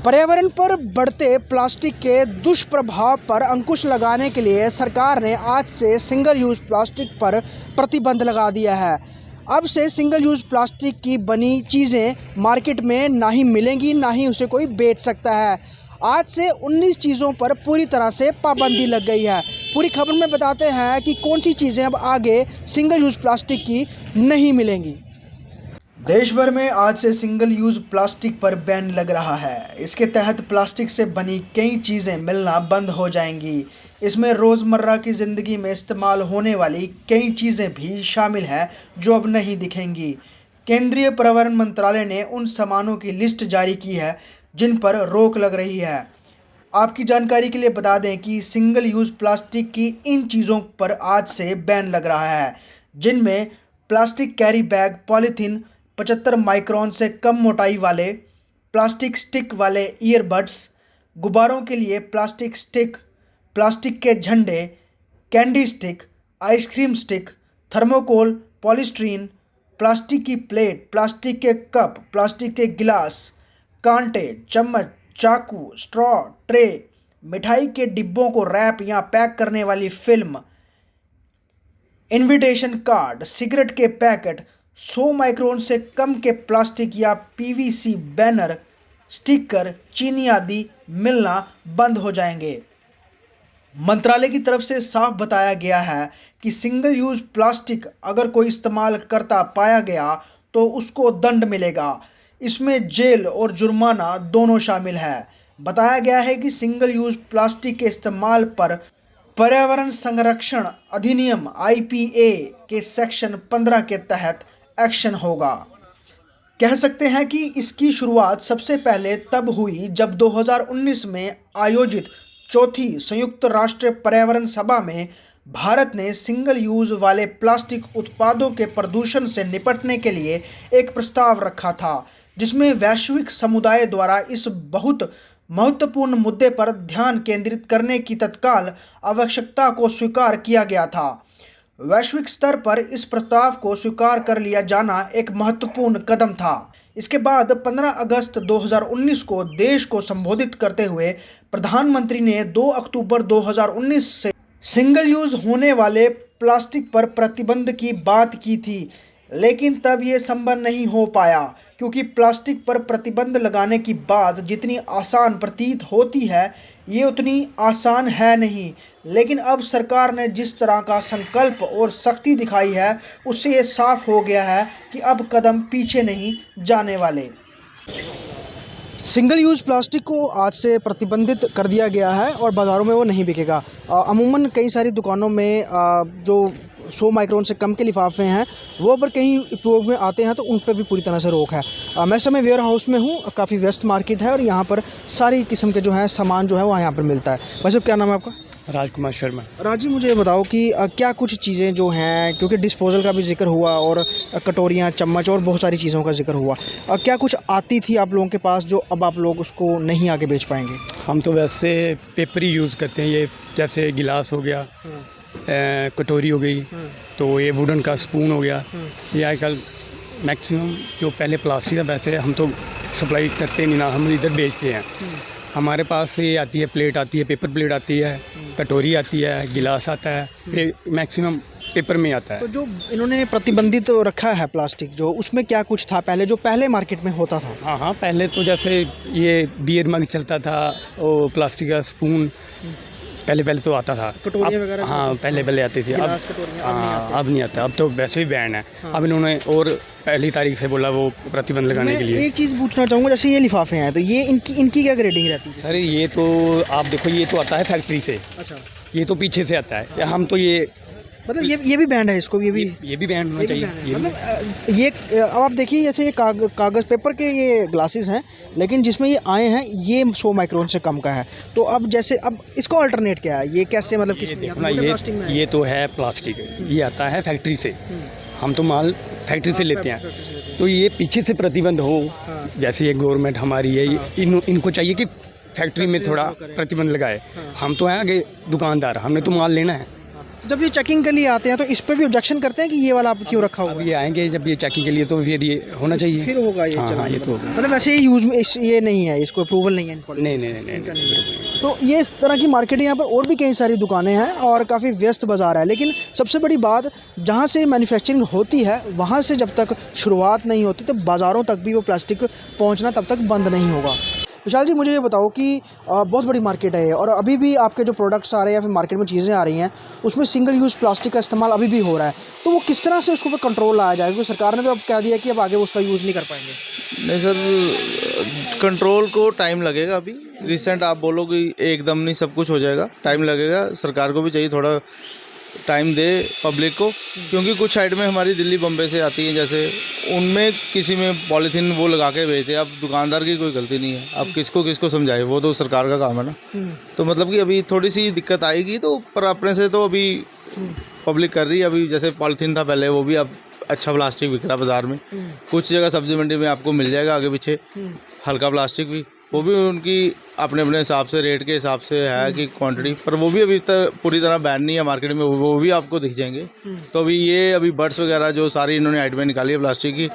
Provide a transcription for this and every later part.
पर्यावरण पर बढ़ते प्लास्टिक के दुष्प्रभाव पर अंकुश लगाने के लिए सरकार ने आज से सिंगल यूज़ प्लास्टिक पर प्रतिबंध लगा दिया है। अब से सिंगल यूज़ प्लास्टिक की बनी चीज़ें मार्केट में ना ही मिलेंगी, ना ही उसे कोई बेच सकता है। आज से 19 चीज़ों पर पूरी तरह से पाबंदी लग गई है। पूरी खबर में बताते हैं कि कौन सी चीज़ें अब आगे सिंगल यूज़ प्लास्टिक की नहीं मिलेंगी। देश भर में आज से सिंगल यूज़ प्लास्टिक पर बैन लग रहा है। इसके तहत प्लास्टिक से बनी कई चीज़ें मिलना बंद हो जाएंगी। इसमें रोज़मर्रा की ज़िंदगी में इस्तेमाल होने वाली कई चीज़ें भी शामिल हैं जो अब नहीं दिखेंगी। केंद्रीय पर्यावरण मंत्रालय ने उन सामानों की लिस्ट जारी की है जिन पर रोक लग रही है। आपकी जानकारी के लिए बता दें कि सिंगल यूज़ प्लास्टिक की इन चीज़ों पर आज से बैन लग रहा है, जिनमें plastic carry bag, polythene, 75 micron से कम मोटाई वाले प्लास्टिक स्टिक वाले ईयरबड्स, गुब्बारों के लिए प्लास्टिक स्टिक, प्लास्टिक के झंडे, candy stick, ice cream stick, thermocol, polystyrene, plastic की प्लेट, प्लास्टिक के कप, प्लास्टिक के गिलास, कांटे, चम्मच, चाकू, स्ट्रॉ, ट्रे, मिठाई के डिब्बों को रैप या पैक करने वाली फिल्म, इनविटेशन कार्ड, सिगरेट के पैकेट, 100 माइक्रोन से कम के प्लास्टिक या पीवीसी बैनर, स्टिकर, चीनी आदि मिलना बंद हो जाएंगे। मंत्रालय की तरफ से साफ बताया गया है कि सिंगल यूज़ प्लास्टिक अगर कोई इस्तेमाल करता पाया गया तो उसको दंड मिलेगा। इसमें जेल और जुर्माना दोनों शामिल है। बताया गया है कि सिंगल यूज़ प्लास्टिक के इस्तेमाल पर पर्यावरण संरक्षण अधिनियम IPA के सेक्शन 15 के तहत एक्शन होगा। कह सकते हैं कि इसकी शुरुआत सबसे पहले तब हुई जब 2019 में आयोजित चौथी संयुक्त राष्ट्र पर्यावरण सभा में भारत ने सिंगल यूज़ वाले प्लास्टिक उत्पादों के प्रदूषण से निपटने के लिए एक प्रस्ताव रखा था, जिसमें वैश्विक समुदाय द्वारा इस बहुत महत्वपूर्ण मुद्दे पर ध्यान केंद्रित करने की तत्काल आवश्यकता को स्वीकार किया गया था। वैश्विक स्तर पर इस प्रस्ताव को स्वीकार कर लिया जाना एक महत्वपूर्ण कदम था। इसके बाद 15 अगस्त 2019 को देश को संबोधित करते हुए प्रधानमंत्री ने 2 अक्टूबर 2019 से सिंगल यूज़ होने वाले प्लास्टिक पर प्रतिबंध की बात की थी, लेकिन तब ये संभव नहीं हो पाया क्योंकि प्लास्टिक पर प्रतिबंध लगाने की बात जितनी आसान प्रतीत होती है ये उतनी आसान है नहीं। लेकिन अब सरकार ने जिस तरह का संकल्प और सख्ती दिखाई है उससे ये साफ हो गया है कि अब कदम पीछे नहीं जाने वाले। सिंगल यूज़ प्लास्टिक को आज से प्रतिबंधित कर दिया गया है और बाज़ारों में वो नहीं बिकेगा। अमूमन कई सारी दुकानों में जो 100 माइक्रोन से कम के लिफाफे हैं वो अगर कहीं उपयोग में आते हैं तो उन पर भी पूरी तरह से रोक है। मैं इस समय वेयर हाउस में हूँ, काफ़ी व्यस्त मार्केट है और यहाँ पर सारी किस्म के जो है सामान जो है वो यहाँ पर मिलता है। वैसे क्या नाम है आपका? राजकुमार शर्मा। राज जी, मुझे बताओ कि क्या कुछ चीज़ें जो हैं, क्योंकि डिस्पोजल का भी जिक्र हुआ और कटोरियाँ, चम्मच और बहुत सारी चीज़ों का जिक्र हुआ, क्या कुछ आती थी आप लोगों के पास जो अब आप लोग उसको नहीं आगे बेच पाएंगे? हम तो वैसे पेपर ही यूज़ करते हैं। ये जैसे गिलास हो गया, कटोरी हो गई, तो ये वुडन का स्पून हो गया। ये आजकल मैक्सिमम जो पहले प्लास्टिक था वैसे हम तो सप्लाई करते नहीं ना, हम इधर बेचते हैं। हमारे पास ये आती है, प्लेट आती है, पेपर प्लेट आती है, कटोरी आती है, गिलास आता है, मैक्सिमम पेपर में आता है। तो जो इन्होंने प्रतिबंधित रखा है प्लास्टिक, जो उसमें क्या कुछ था पहले जो पहले मार्केट में होता था? हाँ, पहले तो जैसे ये बियर मग चलता था, वो प्लास्टिक का स्पून पहले तो आता था, कटोरियाँ वगैरह। हाँ, पहले आती थी। अब अब नहीं आता, अब तो वैसे ही बैन है। अब इन्होंने और पहली तारीख से बोला वो प्रतिबंध लगाने के लिए। एक चीज़ पूछना चाहूँगा, जैसे ये लिफाफे हैं तो ये इनकी क्या ग्रेडिंग रहती है? सर ये तो आप देखो, ये तो आता है फैक्ट्री से। अच्छा। ये तो पीछे से आता है। हम तो ये मतलब ये भी बैंड है, इसको ये भी बैंड होना चाहिए। मतलब ये अब आप देखिए, जैसे ये कागज़ पेपर के ये ग्लासेस हैं, लेकिन जिसमें ये आए हैं ये 100 माइक्रोन से कम का है। तो अब जैसे अब इसको अल्टरनेट क्या है, ये कैसे, मतलब ये तो है प्लास्टिक, ये आता है फैक्ट्री से। हम तो माल फैक्ट्री से लेते हैं, तो ये पीछे से प्रतिबंध हो। जैसे ये गवर्नमेंट हमारी है, इनको चाहिए कि फैक्ट्री में थोड़ा प्रतिबंध लगाए। हम तो हैं आगे दुकानदार, हमने तो माल लेना है। जब ये चेकिंग के लिए आते हैं तो इस पे भी ऑब्जेक्शन करते हैं कि ये वाला आप क्यों रखा हुआ अब है? ये आएंगे जब ये चेकिंग के लिए तो फिर ये होना चाहिए। फिर होगा ये हाँ, चलान ये तो होगा। मतलब वैसे ये यूज़ में ये नहीं है, इसको अप्रूवल नहीं है इन पॉलिसी नहीं से? नहीं नहीं नहीं, इनका नहीं, नहीं है। नहीं। तो ये इस तरह की मार्केट यहाँ पर और भी कई सारी दुकानें हैं और काफ़ी व्यस्त बाज़ार है, लेकिन सबसे बड़ी बात जहाँ से मैन्युफैक्चरिंग होती है वहाँ से जब तक शुरुआत नहीं होती तो बाज़ारों तक भी वो प्लास्टिक पहुँचना तब तक बंद नहीं होगा। विशाल जी, मुझे ये बताओ कि बहुत बड़ी मार्केट है ये और अभी भी आपके जो प्रोडक्ट्स आ रहे हैं या फिर मार्केट में चीज़ें आ रही हैं उसमें सिंगल यूज़ प्लास्टिक का इस्तेमाल अभी भी हो रहा है, तो वो किस तरह से उसको ऊपर कंट्रोल लाया जाए? क्योंकि सरकार ने तो अब कह दिया कि अब आगे वो उसका यूज़ नहीं कर पाएंगे। नहीं सर, कंट्रोल को टाइम लगेगा। अभी रिसेंट आप बोलोगे एकदम नहीं सब कुछ हो जाएगा, टाइम लगेगा। सरकार को भी चाहिए थोड़ा टाइम दे पब्लिक को, क्योंकि कुछ साइड में हमारी दिल्ली बम्बे से आती है, जैसे उनमें किसी में पॉलीथीन वो लगा के भेजते हैं। अब दुकानदार की कोई गलती नहीं है, अब किसको किसको समझाए, वो तो सरकार का काम है ना। तो मतलब कि अभी थोड़ी सी दिक्कत आएगी, तो पर अपने से तो अभी पब्लिक कर रही है। अभी जैसे पॉलीथीन था पहले, वो भी अब अच्छा प्लास्टिक बिक रहा है बाज़ार में। कुछ जगह सब्जी मंडी में आपको मिल जाएगा आगे पीछे हल्का प्लास्टिक भी, वो भी उनकी अपने अपने हिसाब से रेट के हिसाब से है कि क्वांटिटी, पर वो भी अभी तक पूरी तरह बैन नहीं है मार्केट में, वो भी आपको दिख जाएंगे। तो अभी ये अभी बर्ड्स वगैरह जो सारी इन्होंने आइटमें निकाली है प्लास्टिक की,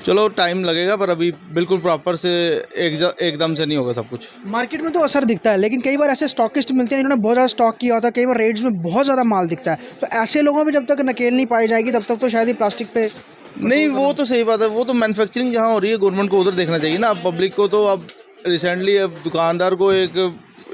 चलो टाइम लगेगा, पर अभी बिल्कुल प्रॉपर से एकदम से नहीं होगा सब कुछ। मार्केट में तो असर दिखता है, लेकिन कई बार ऐसे स्टॉकिस्ट मिलते हैं जिन्होंने बहुत ज़्यादा स्टॉक किया होता है, कई बार रेट्स में बहुत ज़्यादा माल दिखता है, तो ऐसे लोगों में जब तक नकेल नहीं पाई जाएगी तब तक तो शायद ही प्लास्टिक पे नहीं, वो तो सही बात है, वो तो मैन्युफैक्चरिंग जहाँ हो रही है गवर्नमेंट को उधर देखना चाहिए ना। अब पब्लिक को तो अब रिसेंटली अब दुकानदार को एक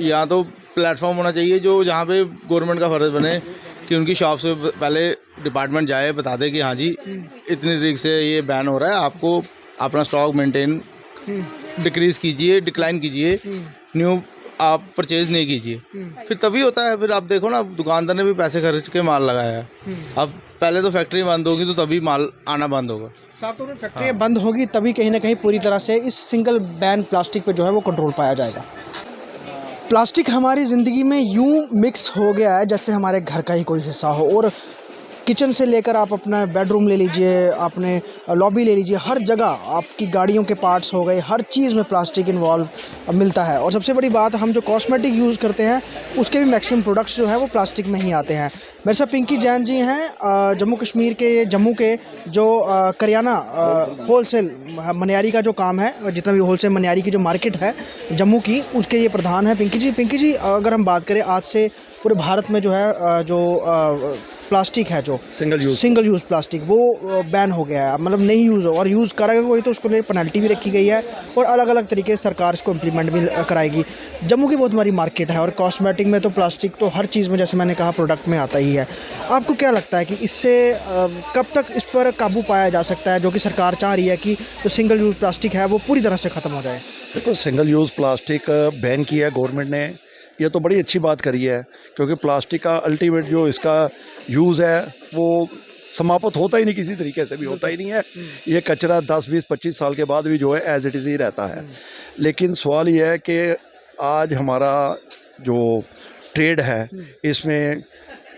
या तो प्लेटफॉर्म होना चाहिए जो जहाँ पे गवर्नमेंट का फ़र्ज़ बने कि उनकी शॉप से पहले डिपार्टमेंट जाए, बता दे कि हाँ जी इतनी तारीख से ये बैन हो रहा है, आपको अपना स्टॉक मेंटेन डिक्रीज़ कीजिए, डिक्लाइन कीजिए, न्यू आप परचेज़ नहीं कीजिए, फिर तभी होता है। फिर आप देखो ना, दुकानदार ने भी पैसे खर्च के माल लगाया है। अब पहले तो फैक्ट्री बंद होगी तो तभी माल आना बंद होगा। साफ तौर पर फैक्ट्रियाँ बंद होगी तभी कहीं ना कहीं पूरी तरह से इस सिंगल बैन प्लास्टिक पे जो है वो कंट्रोल पाया जाएगा। प्लास्टिक हमारी ज़िंदगी में यूं मिक्स हो गया है जैसे हमारे घर का ही कोई हिस्सा हो, और किचन से लेकर आप अपना बेडरूम ले लीजिए, आपने लॉबी ले लीजिए, हर जगह आपकी गाड़ियों के पार्ट्स हो गए, हर चीज़ में प्लास्टिक इन्वॉल्व मिलता है। और सबसे बड़ी बात, हम जो कॉस्मेटिक यूज़ करते हैं उसके भी मैक्सिमम प्रोडक्ट्स जो है वो प्लास्टिक में ही आते हैं। मेरे साथ पिंकी जैन जी हैं, जम्मू कश्मीर के जम्मू के जो करियाना होलसेल मनियारी का जो काम है, जितना भी होलसेल मनियारी की जो मार्केट है जम्मू की, उसके ये प्रधान है पिंकी जी, अगर हम बात करें आज से पूरे भारत में जो है जो प्लास्टिक है, जो सिंगल यूज़ प्लास्टिक वो बैन हो गया है, मतलब नहीं यूज़ हो, और यूज़ करेगा कोई तो उसको लिए पेनल्टी भी रखी गई है और अलग अलग तरीके से सरकार इसको इम्प्लीमेंट भी कराएगी। जम्मू की बहुत बड़ी मार्केट है और कॉस्मेटिक में तो प्लास्टिक तो हर चीज़ में, जैसे मैंने कहा, प्रोडक्ट में आता ही है। आपको क्या लगता है कि इससे कब तक इस पर काबू पाया जा सकता है, जो कि सरकार चाह रही है कि जो सिंगल यूज़ प्लास्टिक है वो पूरी तरह से ख़त्म हो जाए? देखो, सिंगल यूज़ प्लास्टिक बैन किया है गवर्नमेंट ने, ये तो बड़ी अच्छी बात करी है, क्योंकि प्लास्टिक का अल्टीमेट जो इसका यूज़ है वो समाप्त होता ही नहीं, किसी तरीके से भी होता ही नहीं है। ये कचरा 10, 20, 25 साल के बाद भी जो है एज इट इज़ ही रहता है। लेकिन सवाल ये है कि आज हमारा जो ट्रेड है इसमें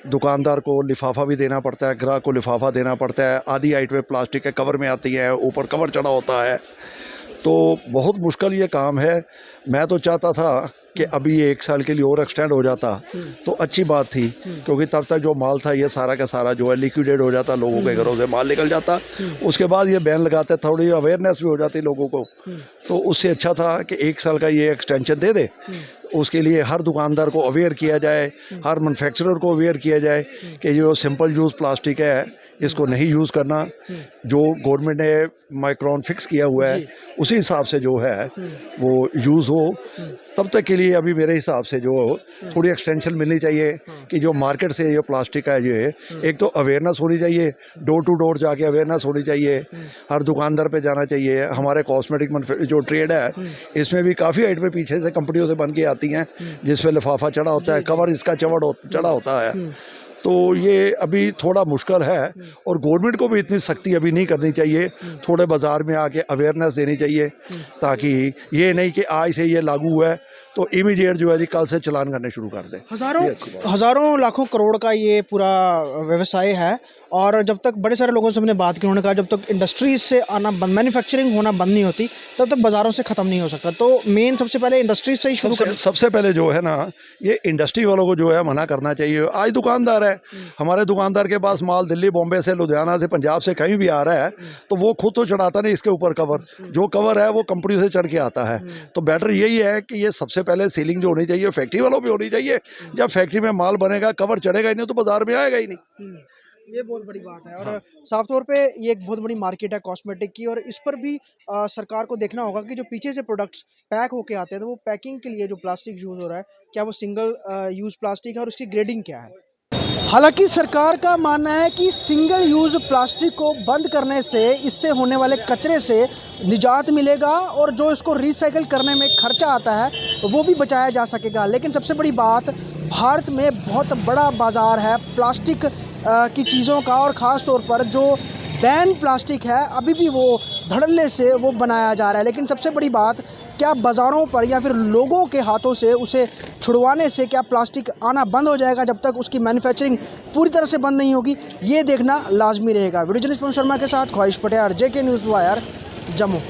दुकानदार को लिफाफा भी देना पड़ता है, ग्राहक को लिफाफा देना पड़ता है, आधी आइटमें प्लास्टिक के कवर में आती है, ऊपर कवर चढ़ा होता है, तो बहुत मुश्किल ये काम है। मैं तो चाहता था कि अभी ये 1 साल के लिए और एक्सटेंड हो जाता तो अच्छी बात थी, क्योंकि तब तक जो माल था ये सारा का सारा जो है लिक्विडेट हो जाता, लोगों के घरों से माल निकल जाता। उसके बाद ये बैन लगाते, थोड़ी अवेयरनेस भी हो जाती लोगों को, तो उससे अच्छा था कि 1 साल का ये एक्सटेंशन दे दे। उसके लिए हर दुकानदार को अवेयर किया जाए, हर मैन्युफैक्चरर को अवेयर किया जाए कि जो सिंपल यूज़ प्लास्टिक है इसको नहीं यूज़ करना, जो गवर्नमेंट ने माइक्रोन फिक्स किया हुआ है उसी हिसाब से जो है वो यूज़ हो। तब तक के लिए अभी मेरे हिसाब से जो थोड़ी एक्सटेंशन मिलनी चाहिए कि जो मार्केट से ये प्लास्टिक है, ये एक तो अवेयरनेस होनी चाहिए, डोर टू डोर जाके अवेयरनेस होनी चाहिए, हर दुकानदार पे जाना चाहिए। हमारे कॉस्मेटिक जो ट्रेड है इसमें भी काफ़ी आइटमें पीछे से कंपनियों से बन के आती हैं जिसमें लिफाफा चढ़ा होता है, कवर इसका चढ़ा होता है, तो ये अभी थोड़ा मुश्किल है। और गवर्नमेंट को भी इतनी सख्ती अभी नहीं करनी चाहिए, थोड़े बाज़ार में आके अवेयरनेस देनी चाहिए, ताकि ये नहीं कि आज से ये लागू है तो इमीडिएट जो है जी कल से चलान करने शुरू कर दें। हज़ारों लाखों करोड़ का ये पूरा व्यवसाय है और जब तक बड़े सारे लोगों से हमने बात की, उन्होंने कहा जब तक इंडस्ट्रीज से आना बंद, मैन्युफैक्चरिंग होना बंद नहीं होती तब तक बाज़ारों से ख़त्म नहीं हो सकता। तो मेन सबसे पहले इंडस्ट्रीज से ही शुरू कर। सबसे पहले जो है ना, ये इंडस्ट्री वालों को जो है मना करना चाहिए। आज दुकानदार है, हमारे दुकानदार के पास माल दिल्ली, बॉम्बे से, लुधियाना से, पंजाब से कहीं भी आ रहा है तो वो खुद तो चढ़ाता नहीं इसके ऊपर कवर, जो कवर है वो कंपनी से चढ़ के आता है। तो बेटर यही है कि ये सबसे पहले सीलिंग जो होनी चाहिए फैक्ट्री वालों पे होनी चाहिए। जब फैक्ट्री में माल बनेगा, कवर चढ़ेगा ही नहीं तो बाजार में आएगा ही नहीं। ये बहुत बड़ी बात है। और साफ तौर पे ये एक बहुत बड़ी मार्केट है कॉस्मेटिक की, और इस पर भी सरकार को देखना होगा कि जो पीछे से प्रोडक्ट्स पैक होके आते हैं तो वो पैकिंग के लिए जो प्लास्टिक यूज़ हो रहा है, क्या वो सिंगल यूज़ प्लास्टिक है और उसकी ग्रेडिंग क्या है। हालांकि सरकार का मानना है कि सिंगल यूज़ प्लास्टिक को बंद करने से इससे होने वाले कचरे से निजात मिलेगा और जो इसको रिसाइकिल करने में खर्चा आता है वो भी बचाया जा सकेगा। लेकिन सबसे बड़ी बात, भारत में बहुत बड़ा बाज़ार है प्लास्टिक की चीज़ों का, और ख़ास तौर पर जो बैन प्लास्टिक है अभी भी वो धड़ल्ले से वो बनाया जा रहा है। लेकिन सबसे बड़ी बात, क्या बाज़ारों पर या फिर लोगों के हाथों से उसे छुड़वाने से क्या प्लास्टिक आना बंद हो जाएगा जब तक उसकी मैन्युफैक्चरिंग पूरी तरह से बंद नहीं होगी, ये देखना लाजमी रहेगा। वीडियो जर्नलिस्ट पवन शर्मा के साथ ख्वाहिश Patel, JK news wire, Jammu.